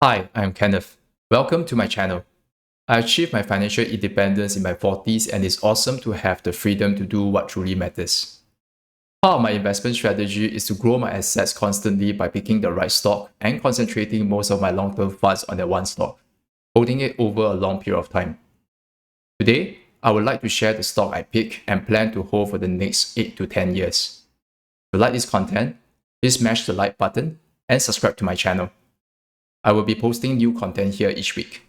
Hi, I'm Kenneth. Welcome to my channel. I achieved my financial independence in my 40s and it's awesome to have the freedom to do what truly matters. Part of my investment strategy is to grow my assets constantly by picking the right stock and concentrating most of my long-term funds on that one stock, holding it over a long period of time. Today, I would like to share the stock I pick and plan to hold for the next 8 to 10 years. If you like this content, please smash the like button and subscribe to my channel. I will be posting new content here each week.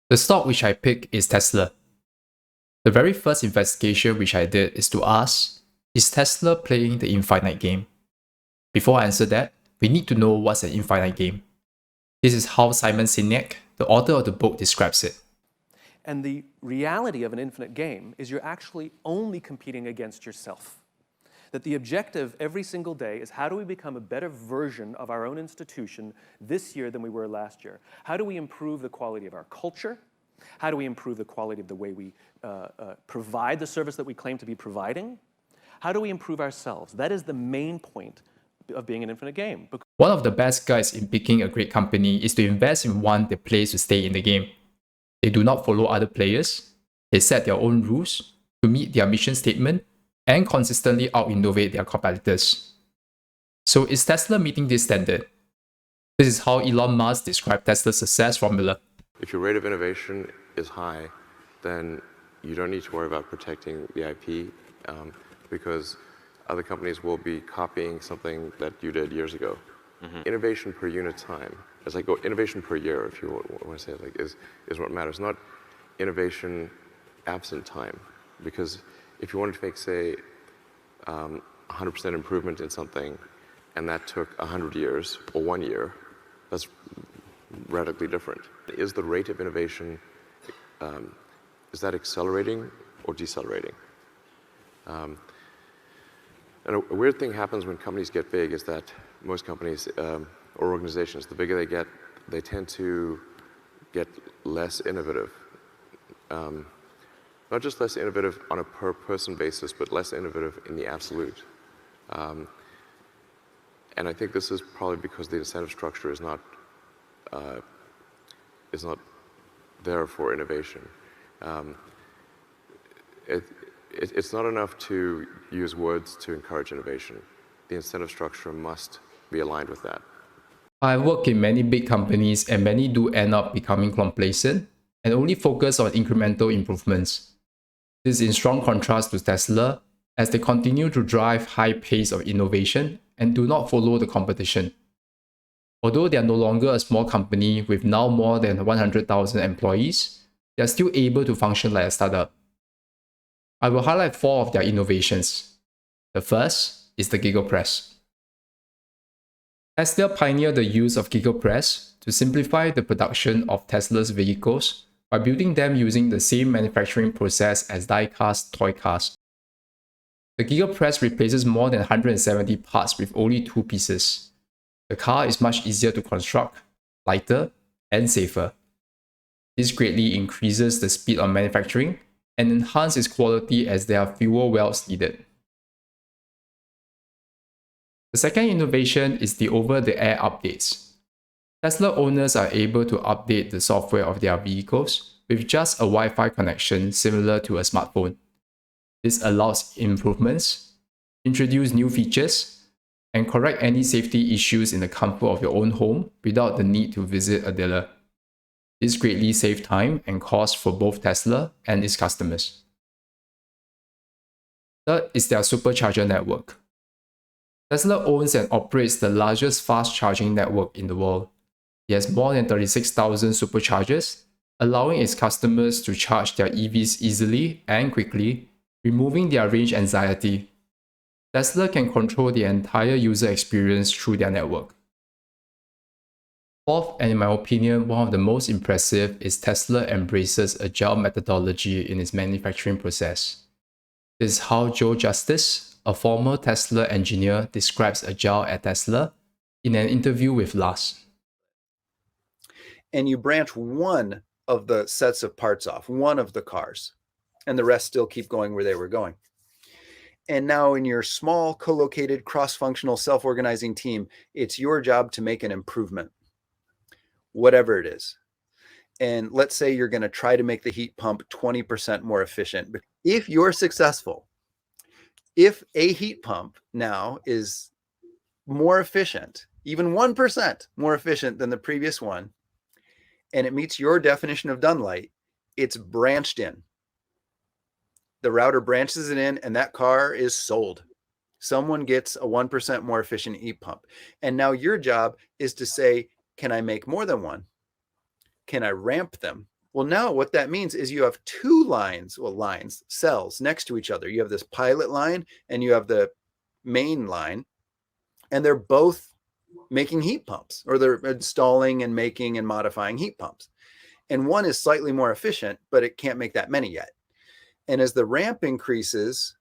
The stock which I pick is Tesla. The very first investigation which I did is to ask, is Tesla playing the infinite game? Before I answer that, we need to know what's an infinite game. This is how Simon Sinek, the author of the book, describes it. And the reality of an infinite game is you're actually only competing against yourself. That the objective every single day is how do we become a better version of our own institution this year than we were last year? How do we improve the quality of our culture? How do we improve the quality of the way we provide the service that we claim to be providing? How do we improve ourselves? That is the main point of being an infinite game. One of the best guides in picking a great company is to invest in one that plays to stay in the game. They do not follow other players. They set their own rules to meet their mission statement and consistently out-innovate their competitors. So is Tesla meeting this standard? This is how Elon Musk described Tesla's success formula. If your rate of innovation is high, then you don't need to worry about protecting the IP because other companies will be copying something that you did years ago. Innovation per unit time, it's like innovation per year, if you want to say it, like, is what matters, not innovation absent time. Because if you wanted to make, say, 100% improvement in something, and that took 100 years or 1 year, that's radically different. Is the rate of innovation, is that accelerating or decelerating? And a weird thing happens when companies get big is that most companies or organizations, the bigger they get, they tend to get less innovative. Not just less innovative on a per person basis, but less innovative in the absolute. And I think this is probably because the incentive structure is not there for innovation. It's not enough to use words to encourage innovation. The incentive structure must be aligned with that. I work in many big companies and many do end up becoming complacent and only focus on incremental improvements. This is in strong contrast to Tesla as they continue to drive high pace of innovation and do not follow the competition. Although they are no longer a small company with now more than 100,000 employees, they are still able to function like a startup. I will highlight 4 of their innovations. The first is the Giga Press. Tesla pioneered the use of Giga Press to simplify the production of Tesla's vehicles by building them using the same manufacturing process as die-cast toy cars. The Giga Press replaces more than 170 parts with only 2 pieces. The car is much easier to construct, lighter, and safer. This greatly increases the speed of manufacturing and enhances quality as there are fewer welds needed. The second innovation is the over-the-air updates. Tesla owners are able to update the software of their vehicles with just a Wi-Fi connection similar to a smartphone. This allows improvements, introduce new features, and correct any safety issues in the comfort of your own home without the need to visit a dealer. This greatly saves time and cost for both Tesla and its customers. Third is their Supercharger network. Tesla owns and operates the largest fast charging network in the world. It has more than 36,000 superchargers, allowing its customers to charge their EVs easily and quickly, removing their range anxiety. Tesla can control the entire user experience through their network. Fourth, and in my opinion, one of the most impressive is Tesla embraces Agile methodology in its manufacturing process. This is how Joe Justice, a former Tesla engineer, describes Agile at Tesla in an interview with Lars. And you branch one of the sets of parts off, one of the cars, and the rest still keep going where they were going. And now in your small, co-located, cross-functional, self-organizing team, it's your job to make an improvement. whatever it is. And let's say you're going to try to make the heat pump 20% more efficient. If you're successful, if a heat pump now is more efficient, even 1% more efficient than the previous one, and it meets your definition of done light, it's branched in. The router branches it in, and that car is sold. Someone gets a 1% more efficient heat pump. And now your job is to say, can I make more than one? Can I ramp them? Well, now what that means is you have two lines, cells next to each other. You have this pilot line and you have the main line, and they're both making heat pumps, or they're installing and making and modifying heat pumps. And one is slightly more efficient, but it can't make that many yet. And as the ramp increases,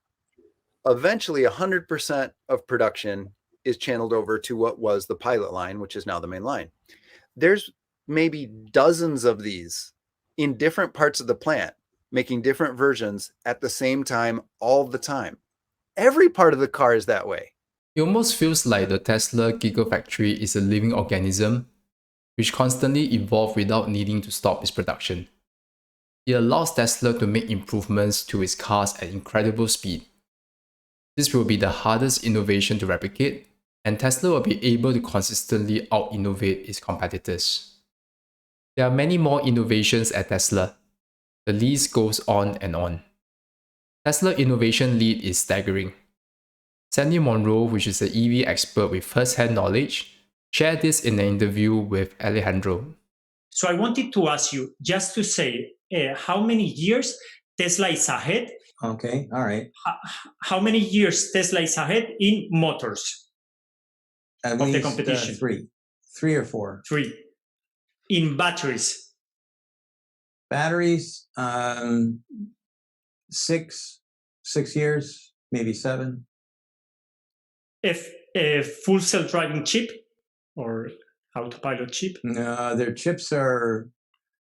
eventually 100% of production is channeled over to what was the pilot line, which is now the main line. There's maybe dozens of these in different parts of the plant, making different versions at the same time, all the time. Every part of the car is that way. It almost feels like the Tesla Gigafactory is a living organism which constantly evolves without needing to stop its production. It allows Tesla to make improvements to its cars at incredible speed. This will be the hardest innovation to replicate, and Tesla will be able to consistently out-innovate its competitors. There are many more innovations at Tesla. The list goes on and on. Tesla innovation lead is staggering. Sandy Munro, which is an EV expert with first-hand knowledge, shared this in an interview with Alejandro. So I wanted to ask you, just to say, how many years Tesla is ahead? Okay, all right. How many years Tesla is ahead in motors At of least, the competition? Three or four. 3. In batteries? Batteries, 6 years, maybe 7. If a full self-driving chip or autopilot chip? No, their chips and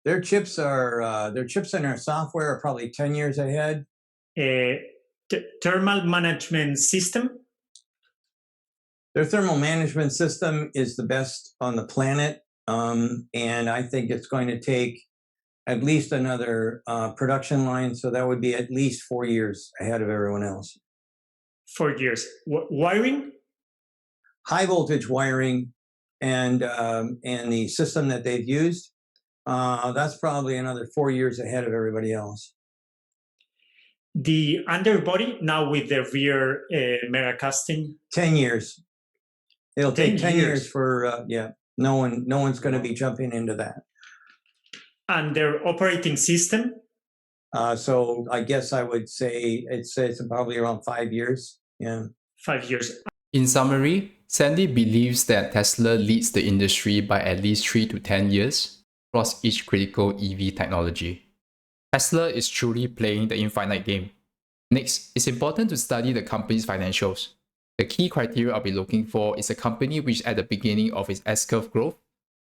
their software are probably 10 years ahead. Thermal management system? Their thermal management system is the best on the planet, and I think it's going to take at least another production line, so that would be at least 4 years ahead of everyone else. 4 years. Wiring? High voltage wiring and the system that they've used, that's probably another 4 years ahead of everybody else. The underbody, now with the rear mega casting? 10 years. It'll take 10 years for, no one's going to be jumping into that. And their operating system? So I guess I would say it's probably around 5 years. Yeah. 5 years. In summary, Sandy believes that Tesla leads the industry by at least 3 to 10 years across each critical EV technology. Tesla is truly playing the infinite game. Next, it's important to study the company's financials. The key criteria I'll be looking for is a company which is at the beginning of its S-curve growth,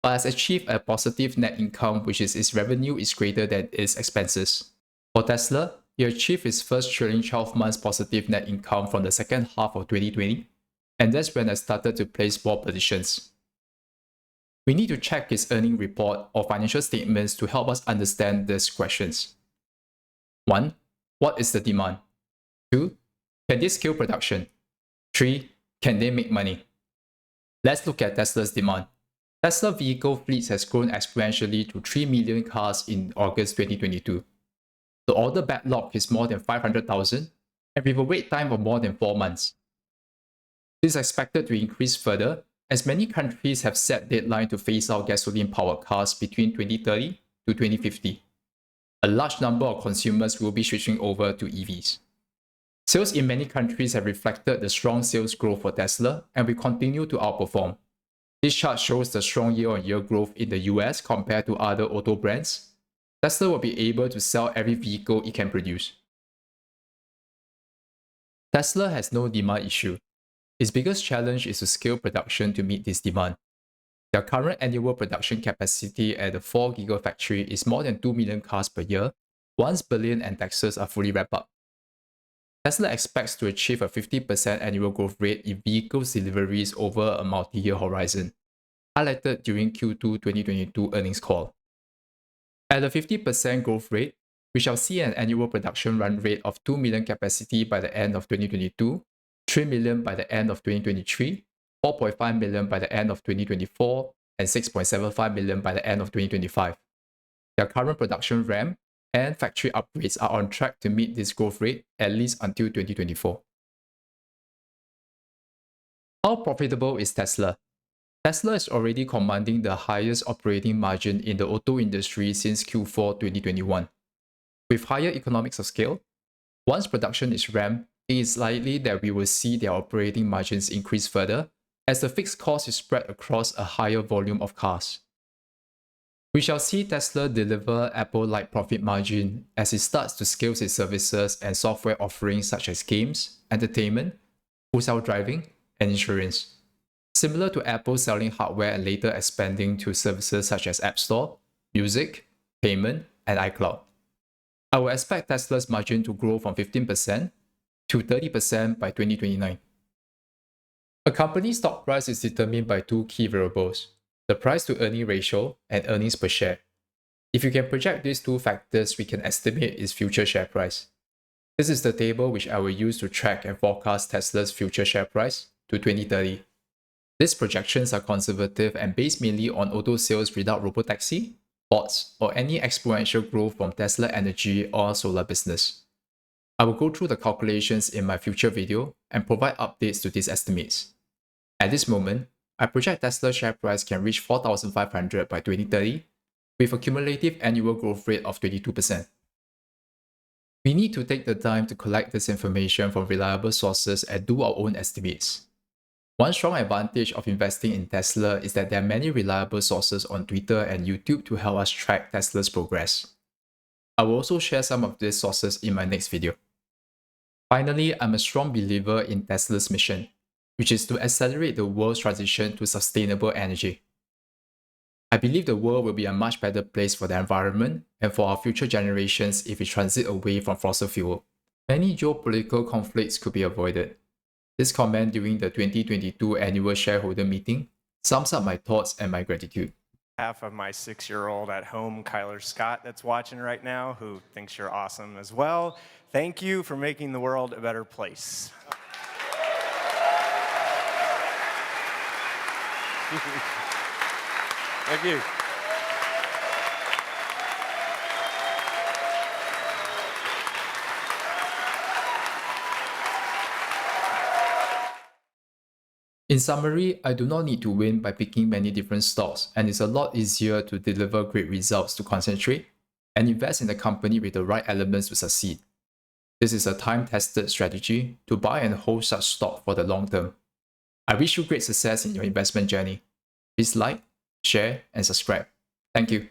but has achieved a positive net income, which is its revenue is greater than its expenses. For Tesla, it achieved its first trailing 12 months positive net income from the second half of 2020, and that's when I started to place more positions. We need to check its earning report or financial statements to help us understand these questions. 1. What is the demand? 2. Can they scale production? 3. Can they make money? Let's look at Tesla's demand. Tesla vehicle fleets has grown exponentially to 3 million cars in August 2022. The order backlog is more than 500,000, and with a wait time of more than 4 months. This is expected to increase further, as many countries have set deadline to phase out gasoline-powered cars between 2030 to 2050. A large number of consumers will be switching over to EVs. Sales in many countries have reflected the strong sales growth for Tesla and will continue to outperform. This chart shows the strong year-on-year growth in the US compared to other auto brands. Tesla will be able to sell every vehicle it can produce. Tesla has no demand issue. Its biggest challenge is to scale production to meet this demand. Their current annual production capacity at the 4 Gigafactory is more than 2 million cars per year once Berlin and Texas are fully wrapped up. Tesla expects to achieve a 50% annual growth rate in vehicles deliveries over a multi-year horizon. highlighted during Q2 2022 earnings call. At a 50% growth rate, we shall see an annual production run rate of 2 million capacity by the end of 2022, 3 million by the end of 2023, 4.5 million by the end of 2024, and 6.75 million by the end of 2025. Their current production ramp and factory upgrades are on track to meet this growth rate at least until 2024. How profitable is Tesla? Tesla is already commanding the highest operating margin in the auto industry since Q4 2021. With higher economics of scale, once production is ramped, it is likely that we will see their operating margins increase further as the fixed cost is spread across a higher volume of cars. We shall see Tesla deliver Apple-like profit margin as it starts to scale its services and software offerings such as games, entertainment, full self-driving, and insurance. Similar to Apple selling hardware and later expanding to services such as App Store, music, payment, and iCloud. I will expect Tesla's margin to grow from 15% to 30% by 2029. A company's stock price is determined by two key variables, the price to earning ratio and earnings per share. If you can project these two factors, we can estimate its future share price. This is the table which I will use to track and forecast Tesla's future share price to 2030. These projections are conservative and based mainly on auto sales without robotaxi, bots, or any exponential growth from Tesla Energy or solar business. I will go through the calculations in my future video and provide updates to these estimates. At this moment, I project Tesla's share price can reach 4,500 by 2030 with a cumulative annual growth rate of 22%. We need to take the time to collect this information from reliable sources and do our own estimates. One strong advantage of investing in Tesla is that there are many reliable sources on Twitter and YouTube to help us track Tesla's progress. I will also share some of these sources in my next video. Finally, I'm a strong believer in Tesla's mission, which is to accelerate the world's transition to sustainable energy. I believe the world will be a much better place for the environment and for our future generations if we transit away from fossil fuel. Many geopolitical conflicts could be avoided. This comment during the 2022 annual shareholder meeting sums up my thoughts and my gratitude. Half of my 6-year-old at home, Kyler Scott, that's watching right now, who thinks you're awesome as well. Thank you for making the world a better place. Thank you. In summary, I do not need to win by picking many different stocks, and it's a lot easier to deliver great results to concentrate and invest in a company with the right elements to succeed. This is a time-tested strategy to buy and hold such stock for the long term. I wish you great success in your investment journey. Please like, share, and subscribe. Thank you.